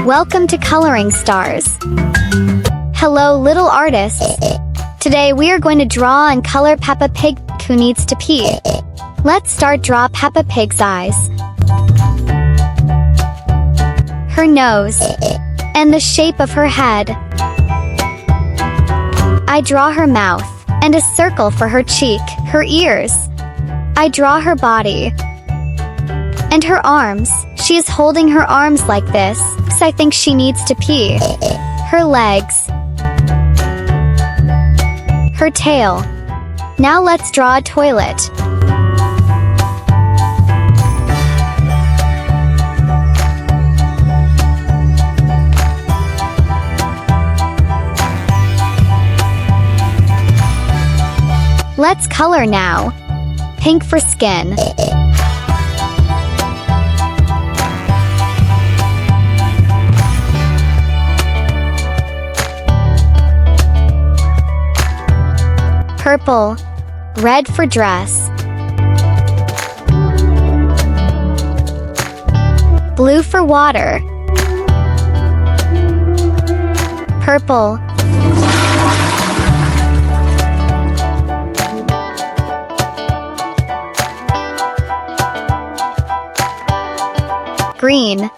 Welcome to Coloring Stars. Hello, little artists. Today we are going to draw and color Peppa Pig, who needs to pee. Let's start. Draw Peppa Pig's eyes, her nose, and the shape of her head. I draw her mouth, and a circle for her cheek, her ears. I draw her body, and her arms. She is holding her arms like this, because I think she needs to pee. Her legs, her tail. Now let's draw a toilet. Let's color now. Pink for skin. Purple. Red for dress. Blue for water. Purple. Green.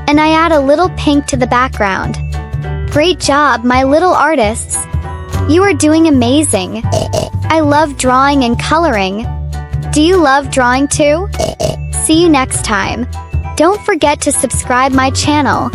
And I add a little pink to the background. Great job, my little artists. You are doing amazing. I love drawing and coloring. Do you love drawing too? See you next time. Don't forget to subscribe my channel.